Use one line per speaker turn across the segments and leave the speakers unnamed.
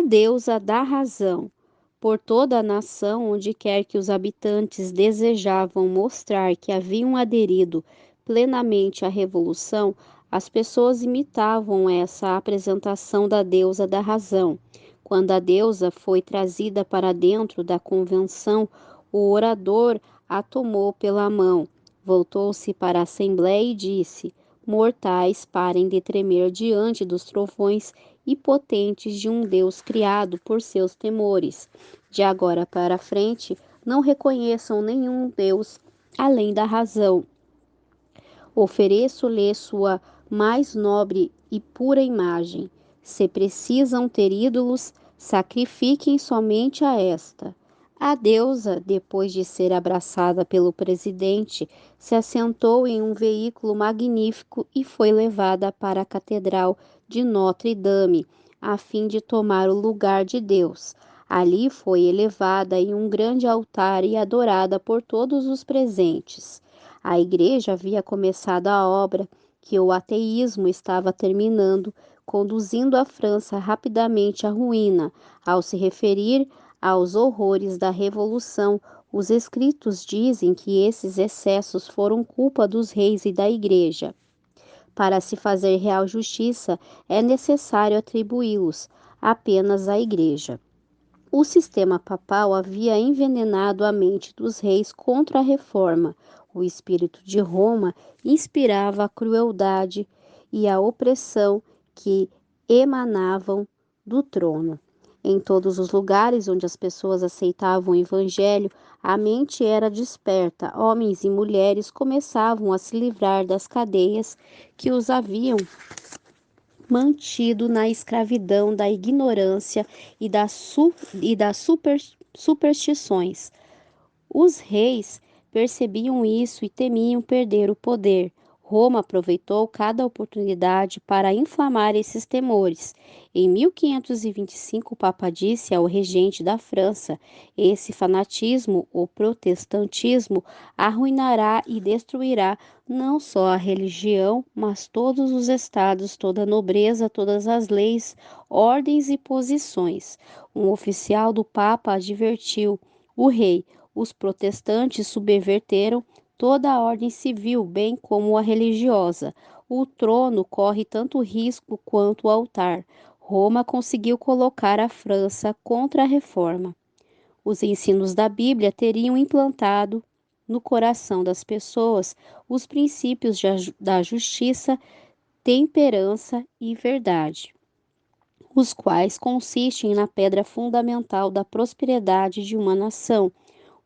deusa da razão. Por toda a nação, onde quer que os habitantes desejavam mostrar que haviam aderido plenamente à revolução, as pessoas imitavam essa apresentação da deusa da razão. Quando a deusa foi trazida para dentro da convenção, o orador a tomou pela mão, voltou-se para a assembleia e disse: Mortais, parem de tremer diante dos trovões e potentes de um Deus criado por seus temores. De agora para frente, não reconheçam nenhum Deus além da razão. Ofereço-lhe sua mais nobre e pura imagem. Se precisam ter ídolos, sacrifiquem somente a esta. A deusa, depois de ser abraçada pelo presidente, se assentou em um veículo magnífico e foi levada para a Catedral de Notre-Dame, a fim de tomar o lugar de Deus. Ali foi elevada em um grande altar e adorada por todos os presentes. A igreja havia começado a obra que o ateísmo estava terminando, conduzindo a França rapidamente à ruína. Ao se referir aos horrores da Revolução, os escritos dizem que esses excessos foram culpa dos reis e da igreja. Para se fazer real justiça, é necessário atribuí-los apenas à igreja. O sistema papal havia envenenado a mente dos reis contra a reforma. O espírito de Roma inspirava a crueldade e a opressão que emanavam do trono. Em todos os lugares onde as pessoas aceitavam o evangelho, a mente era desperta. Homens e mulheres começavam a se livrar das cadeias que os haviam mantido na escravidão da ignorância e das superstições. Os reis percebiam isso e temiam perder o poder. Roma aproveitou cada oportunidade para inflamar esses temores. Em 1525, o Papa disse ao regente da França: esse fanatismo, o protestantismo, arruinará e destruirá não só a religião, mas todos os estados, toda a nobreza, todas as leis, ordens e posições. Um oficial do Papa advertiu o rei: os protestantes subverteram toda a ordem civil, bem como a religiosa. O trono corre tanto risco quanto o altar. Roma conseguiu colocar a França contra a reforma. Os ensinos da Bíblia teriam implantado no coração das pessoas os princípios da justiça, temperança e verdade, os quais consistem na pedra fundamental da prosperidade de uma nação.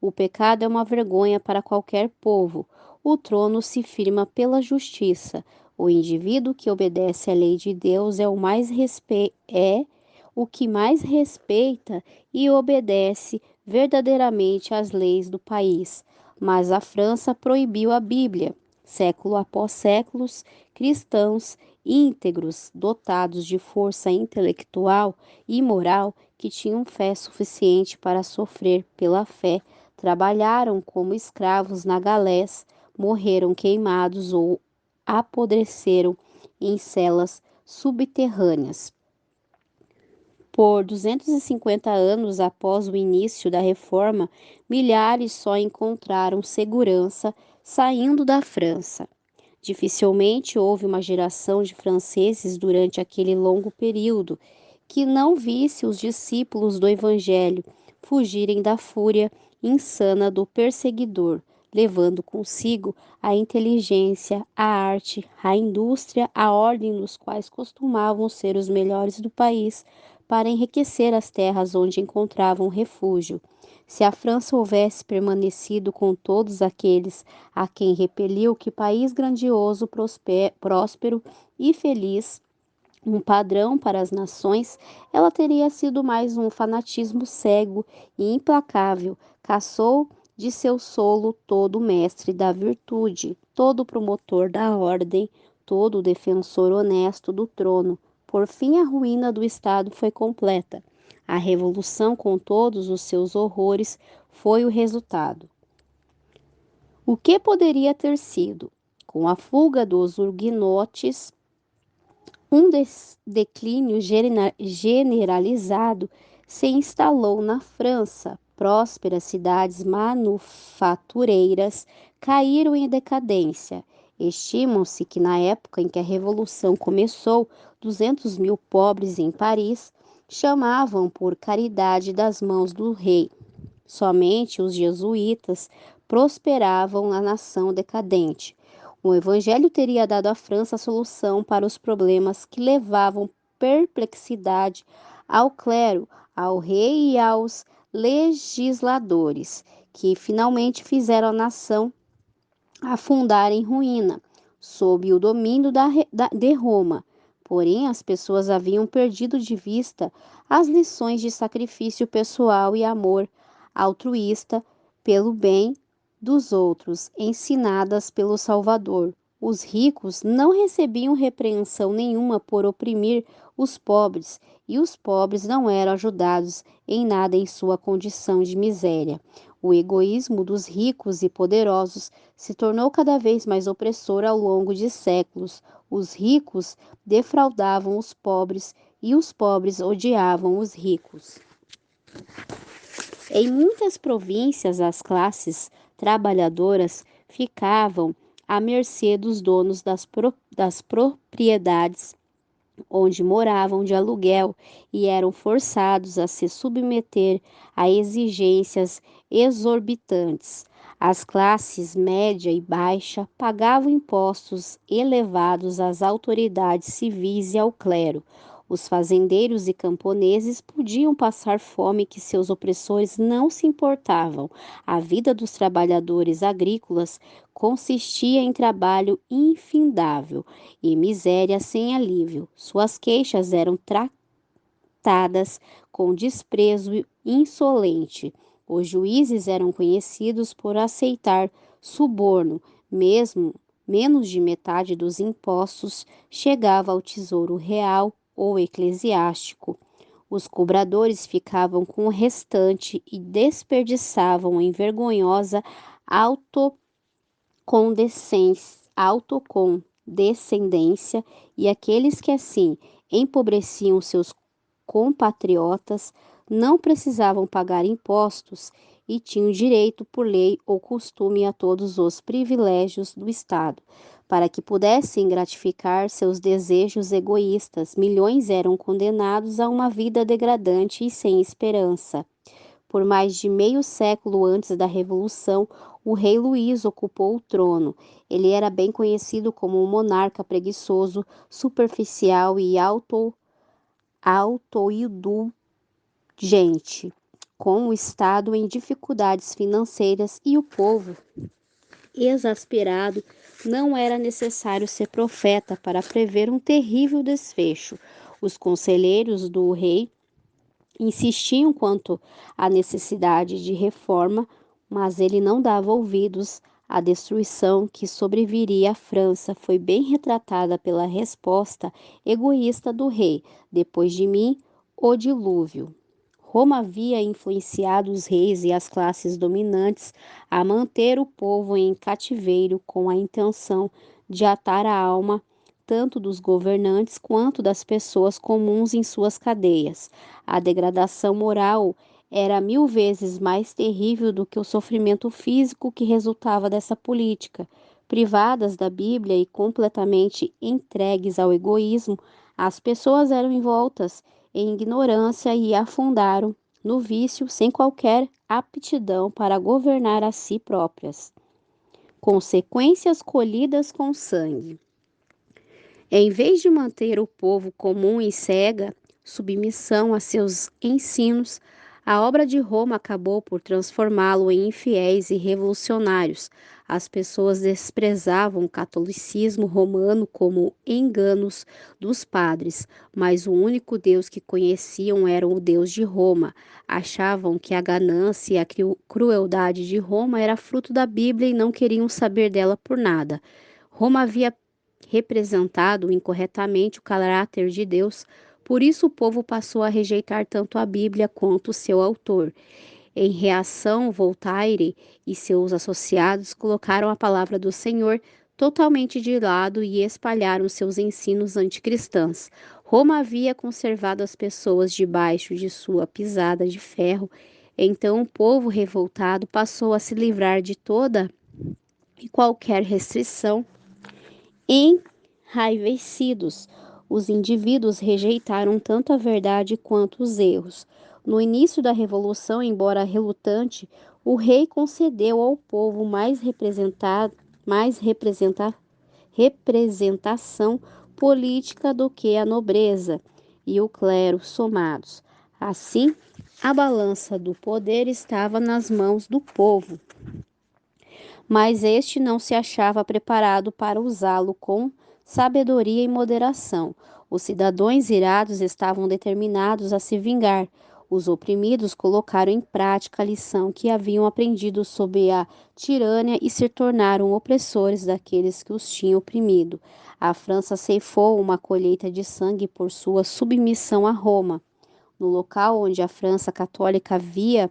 O pecado é uma vergonha para qualquer povo. O trono se firma pela justiça. O indivíduo que obedece à lei de Deus é o que mais respeita e obedece verdadeiramente às leis do país. Mas a França proibiu a Bíblia. Século após séculos, cristãos íntegros, dotados de força intelectual e moral, que tinham fé suficiente para sofrer pela fé, trabalharam como escravos na galés, morreram queimados ou apodreceram em celas subterrâneas. Por 250 anos após o início da reforma, milhares só encontraram segurança saindo da França. Dificilmente houve uma geração de franceses durante aquele longo período que não visse os discípulos do Evangelho fugirem da fúria insana do perseguidor, levando consigo a inteligência, a arte, a indústria, a ordem nos quais costumavam ser os melhores do país, para enriquecer as terras onde encontravam refúgio. Se a França houvesse permanecido com todos aqueles a quem repeliu, que país grandioso, próspero e feliz, um padrão para as nações, ela teria sido mais um fanatismo cego e implacável. Caçou de seu solo todo mestre da virtude, todo promotor da ordem, todo defensor honesto do trono. Por fim, a ruína do Estado foi completa. A revolução, com todos os seus horrores, foi o resultado. O que poderia ter sido? Com a fuga dos huguenotes, Um declínio generalizado se instalou na França. Prósperas cidades manufatureiras caíram em decadência. Estimam-se que na época em que a Revolução começou, 200 mil pobres em Paris chamavam por caridade das mãos do rei. Somente os jesuítas prosperavam na nação decadente. O Evangelho teria dado à França a solução para os problemas que levavam perplexidade ao clero, ao rei e aos legisladores, que finalmente fizeram a nação afundar em ruína, sob o domínio de Roma. Porém, as pessoas haviam perdido de vista as lições de sacrifício pessoal e amor altruísta pelo bem dos outros, ensinadas pelo Salvador. Os ricos não recebiam repreensão nenhuma por oprimir os pobres, e os pobres não eram ajudados em nada em sua condição de miséria. O egoísmo dos ricos e poderosos se tornou cada vez mais opressor ao longo de séculos. Os ricos defraudavam os pobres e os pobres odiavam os ricos. Em muitas províncias, as classes trabalhadoras ficavam à mercê dos donos das propriedades onde moravam de aluguel e eram forçados a se submeter a exigências exorbitantes. As classes média e baixa pagavam impostos elevados às autoridades civis e ao clero. Os fazendeiros e camponeses podiam passar fome que seus opressores não se importavam. A vida dos trabalhadores agrícolas consistia em trabalho infindável e miséria sem alívio. Suas queixas eram tratadas com desprezo insolente. Os juízes eram conhecidos por aceitar suborno, mesmo menos de metade dos impostos chegava ao tesouro real ou eclesiástico. Os cobradores ficavam com o restante e desperdiçavam em vergonhosa autocondescendência, e aqueles que assim empobreciam seus compatriotas não precisavam pagar impostos e tinham direito por lei ou costume a todos os privilégios do Estado. Para que pudessem gratificar seus desejos egoístas, milhões eram condenados a uma vida degradante e sem esperança. Por mais de meio século antes da Revolução, o rei Luís ocupou o trono. Ele era bem conhecido como um monarca preguiçoso, superficial e autoindulgente, com o Estado em dificuldades financeiras e o povo exasperado. Não era necessário ser profeta para prever um terrível desfecho. Os conselheiros do rei insistiam quanto à necessidade de reforma, mas ele não dava ouvidos. A destruição que sobreviria à França foi bem retratada pela resposta egoísta do rei: depois de mim, o dilúvio. Roma havia influenciado os reis e as classes dominantes a manter o povo em cativeiro com a intenção de atar a alma tanto dos governantes quanto das pessoas comuns em suas cadeias. A degradação moral era 1000 vezes mais terrível do que o sofrimento físico que resultava dessa política. Privadas da Bíblia e completamente entregues ao egoísmo, as pessoas eram envoltas em ignorância e afundaram no vício sem qualquer aptidão para governar a si próprias. Consequências colhidas com sangue. Em vez de manter o povo comum em cega submissão a seus ensinos, a obra de Roma acabou por transformá-lo em infiéis e revolucionários. As pessoas desprezavam o catolicismo romano como enganos dos padres, mas o único Deus que conheciam era o Deus de Roma. Achavam que a ganância e a crueldade de Roma era fruto da Bíblia e não queriam saber dela por nada. Roma havia representado incorretamente o caráter de Deus, por isso o povo passou a rejeitar tanto a Bíblia quanto o seu autor. Em reação, Voltaire e seus associados colocaram a palavra do Senhor totalmente de lado e espalharam seus ensinos anticristãos. Roma havia conservado as pessoas debaixo de sua pisada de ferro. Então o povo revoltado passou a se livrar de toda e qualquer restrição. Enraivecidos, os indivíduos rejeitaram tanto a verdade quanto os erros. No início da Revolução, embora relutante, o rei concedeu ao povo representação política do que a nobreza e o clero somados. Assim, a balança do poder estava nas mãos do povo, mas este não se achava preparado para usá-lo com sabedoria e moderação. Os cidadãos irados estavam determinados a se vingar. Os oprimidos colocaram em prática a lição que haviam aprendido sob a tirania e se tornaram opressores daqueles que os tinham oprimido. A França ceifou uma colheita de sangue por sua submissão a Roma. No local onde a França católica havia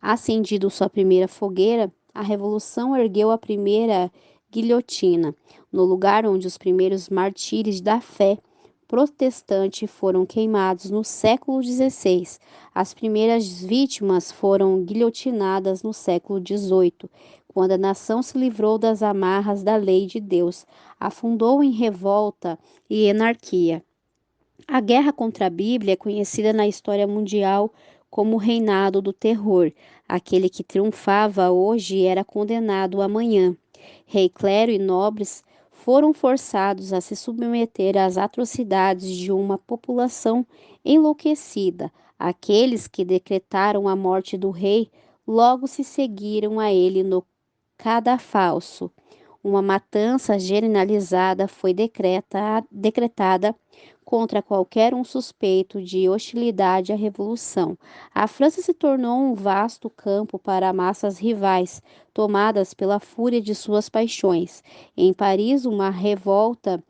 acendido sua primeira fogueira, a Revolução ergueu a primeira guilhotina, no lugar onde os primeiros mártires da fé protestante foram queimados no século XVI. As primeiras vítimas foram guilhotinadas no século XVIII, quando a nação se livrou das amarras da lei de Deus, afundou em revolta e anarquia. A guerra contra a Bíblia é conhecida na história mundial como o reinado do terror. Aquele que triunfava hoje era condenado amanhã. Rei, clero e nobres foram forçados a se submeter às atrocidades de uma população enlouquecida. Aqueles que decretaram a morte do rei logo se seguiram a ele no cadafalso. Uma matança generalizada foi decretada contra qualquer um suspeito de hostilidade à revolução. A França se tornou um vasto campo para massas rivais, tomadas pela fúria de suas paixões. Em Paris, uma revolta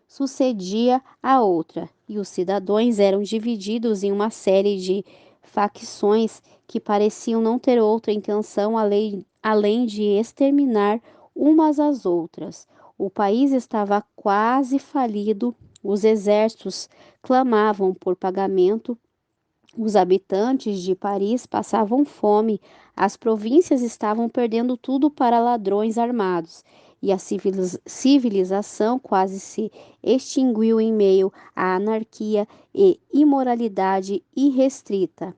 sucedia a outra, e os cidadãos eram divididos em uma série de facções que pareciam não ter outra intenção além de exterminar umas às outras. O país estava quase falido, os exércitos clamavam por pagamento, os habitantes de Paris passavam fome, as províncias estavam perdendo tudo para ladrões armados, e a civilização quase se extinguiu em meio à anarquia e imoralidade irrestrita.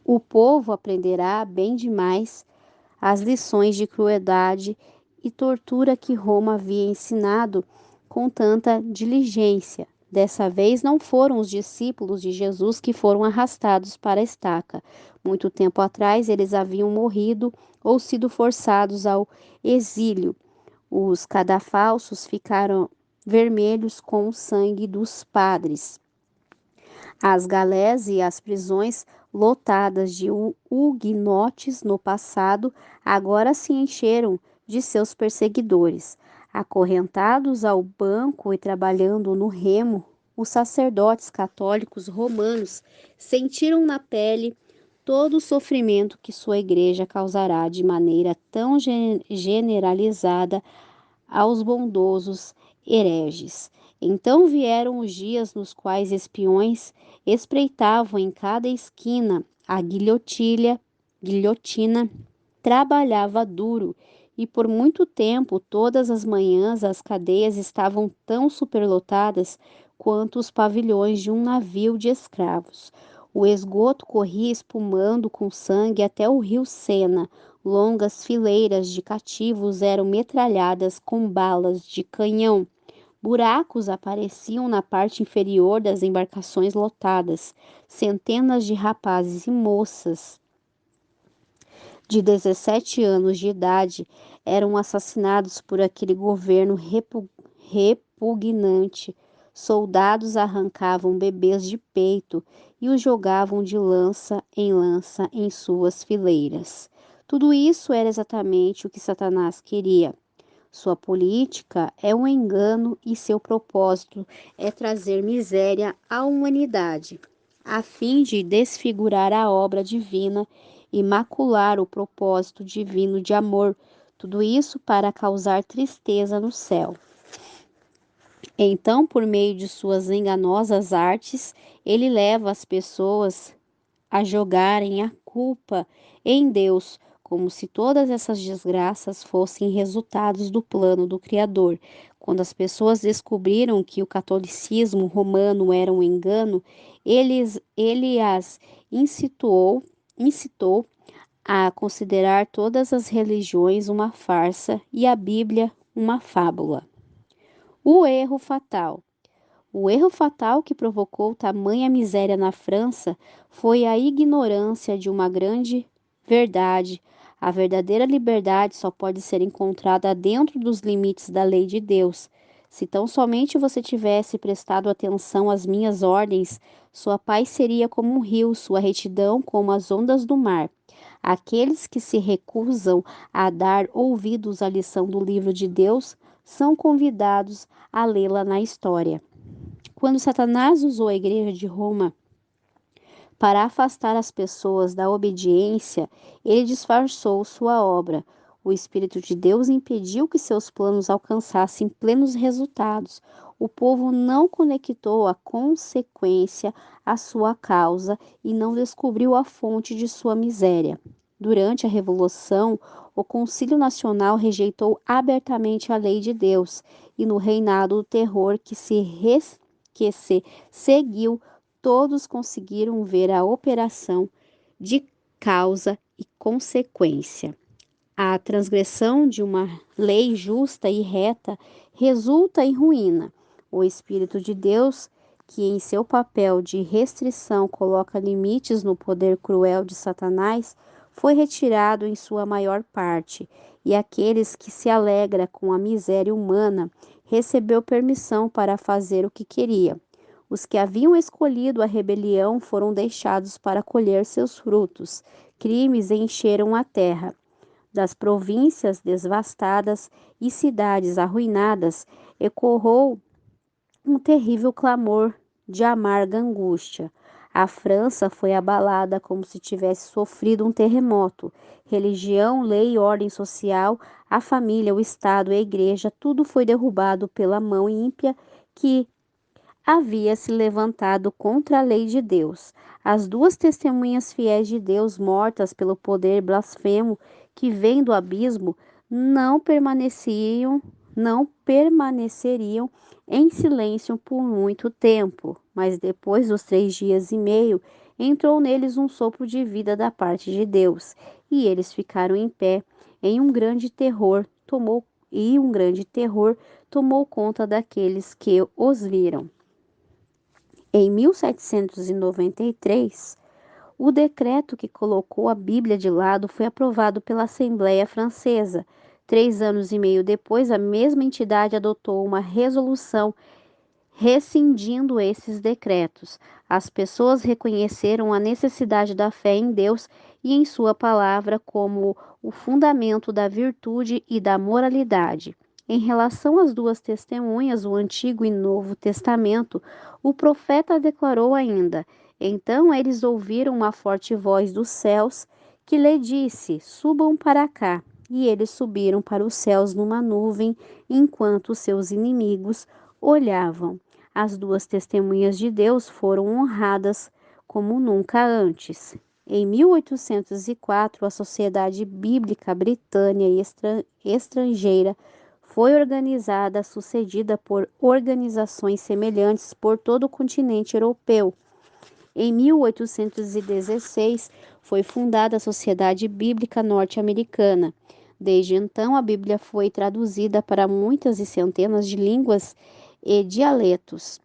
O povo aprenderá bem demais as lições de crueldade e tortura que Roma havia ensinado com tanta diligência. Dessa vez não foram os discípulos de Jesus que foram arrastados para a estaca. Muito tempo atrás eles haviam morrido ou sido forçados ao exílio. Os cadafalsos ficaram vermelhos com o sangue dos padres. As galés e as prisões lotadas de huguenotes no passado agora se encheram de seus perseguidores. Acorrentados ao banco e trabalhando no remo, os sacerdotes católicos romanos sentiram na pele todo o sofrimento que sua igreja causará de maneira tão generalizada aos bondosos hereges. Então vieram os dias nos quais espiões espreitavam em cada esquina a guilhotina trabalhava duro, e por muito tempo, todas as manhãs, as cadeias estavam tão superlotadas quanto os pavilhões de um navio de escravos. O esgoto corria espumando com sangue até o rio Sena. Longas fileiras de cativos eram metralhadas com balas de canhão. Buracos apareciam na parte inferior das embarcações lotadas. Centenas de rapazes e moças de 17 anos de idade eram assassinados por aquele governo repugnante. Soldados arrancavam bebês de peito e os jogavam de lança em suas fileiras. Tudo isso era exatamente o que Satanás queria. Sua política é um engano e seu propósito é trazer miséria à humanidade, a fim de desfigurar a obra divina e macular o propósito divino de amor. Tudo isso para causar tristeza no céu. Então, por meio de suas enganosas artes, ele leva as pessoas a jogarem a culpa em Deus, como se todas essas desgraças fossem resultados do plano do Criador. Quando as pessoas descobriram que o catolicismo romano era um engano, ele as incitou a considerar todas as religiões uma farsa e a Bíblia uma fábula. O erro fatal. O erro fatal que provocou tamanha miséria na França foi a ignorância de uma grande verdade. A verdadeira liberdade só pode ser encontrada dentro dos limites da lei de Deus. Se tão somente você tivesse prestado atenção às minhas ordens, sua paz seria como um rio, sua retidão como as ondas do mar. Aqueles que se recusam a dar ouvidos à lição do livro de Deus são convidados a lê-la na história. Quando Satanás usou a Igreja de Roma para afastar as pessoas da obediência, ele disfarçou sua obra. O Espírito de Deus impediu que seus planos alcançassem plenos resultados. O povo não conectou a consequência à sua causa e não descobriu a fonte de sua miséria. Durante a Revolução, o Concílio Nacional rejeitou abertamente a lei de Deus, e no reinado do terror que se seguiu, todos conseguiram ver a operação de causa e consequência. A transgressão de uma lei justa e reta resulta em ruína. O Espírito de Deus, que em seu papel de restrição coloca limites no poder cruel de Satanás, foi retirado em sua maior parte, e aqueles que se alegram com a miséria humana recebeu permissão para fazer o que queria. Os que haviam escolhido a rebelião foram deixados para colher seus frutos. Crimes encheram a terra. Das províncias devastadas e cidades arruinadas, ecoou um terrível clamor de amarga angústia. A França foi abalada como se tivesse sofrido um terremoto. Religião, lei, ordem social, a família, o Estado, a igreja, tudo foi derrubado pela mão ímpia que havia se levantado contra a lei de Deus. As duas testemunhas fiéis de Deus, mortas pelo poder blasfemo que vem do abismo, não permaneceriam em silêncio por muito tempo, mas depois dos 3 dias e meio, entrou neles um sopro de vida da parte de Deus, e eles ficaram em pé, um grande terror tomou conta daqueles que os viram. Em 1793, o decreto que colocou a Bíblia de lado foi aprovado pela Assembleia Francesa. 3 anos e meio depois, a mesma entidade adotou uma resolução rescindindo esses decretos. As pessoas reconheceram a necessidade da fé em Deus e em sua palavra como o fundamento da virtude e da moralidade. Em relação às duas testemunhas, o Antigo e Novo Testamento, o profeta declarou ainda: então eles ouviram uma forte voz dos céus que lhe disse: subam para cá. E eles subiram para os céus numa nuvem, enquanto seus inimigos olhavam. As duas testemunhas de Deus foram honradas como nunca antes. Em 1804, a Sociedade Bíblica Britânia e Estrangeira foi organizada, sucedida por organizações semelhantes por todo o continente europeu. Em 1816, foi fundada a Sociedade Bíblica Norte-Americana. Desde então, a Bíblia foi traduzida para muitas e centenas de línguas e dialetos.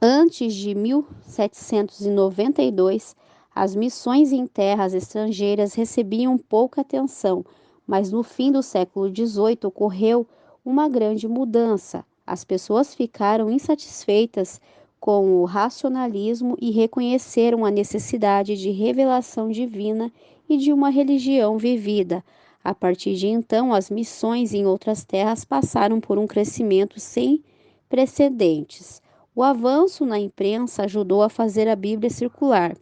Antes de 1792, as missões em terras estrangeiras recebiam pouca atenção, mas no fim do século XVIII ocorreu uma grande mudança. As pessoas ficaram insatisfeitas com o racionalismo e reconheceram a necessidade de revelação divina e de uma religião vivida. A partir de então, as missões em outras terras passaram por um crescimento sem precedentes. O avanço na imprensa ajudou a fazer a Bíblia circular.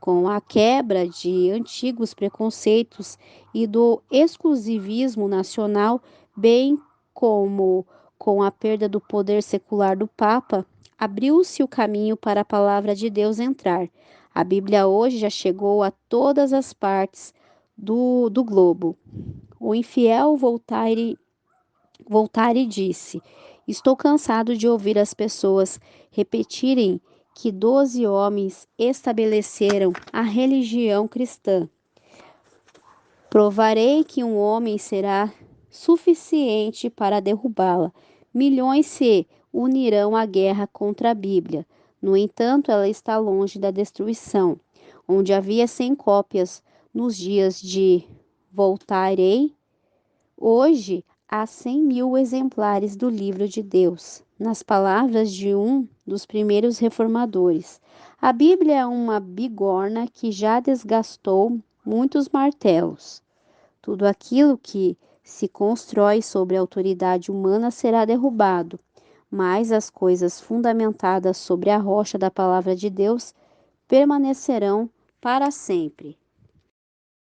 com a quebra de antigos preconceitos e do exclusivismo nacional, bem como com a perda do poder secular do Papa, abriu-se o caminho para a palavra de Deus entrar. A Bíblia hoje já chegou a todas as partes do globo. O infiel voltar e disse: Estou cansado de ouvir as pessoas repetirem que 12 homens estabeleceram a religião cristã. Provarei que um homem será suficiente para derrubá-la. Milhões se unirão à guerra contra a Bíblia. No entanto, ela está longe da destruição. Onde havia 100 cópias nos dias de Voltaire, hoje há 100.000 exemplares do livro de Deus, nas palavras de um dos primeiros reformadores. A Bíblia é uma bigorna que já desgastou muitos martelos. Tudo aquilo que se constrói sobre a autoridade humana será derrubado, mas as coisas fundamentadas sobre a rocha da palavra de Deus permanecerão para sempre.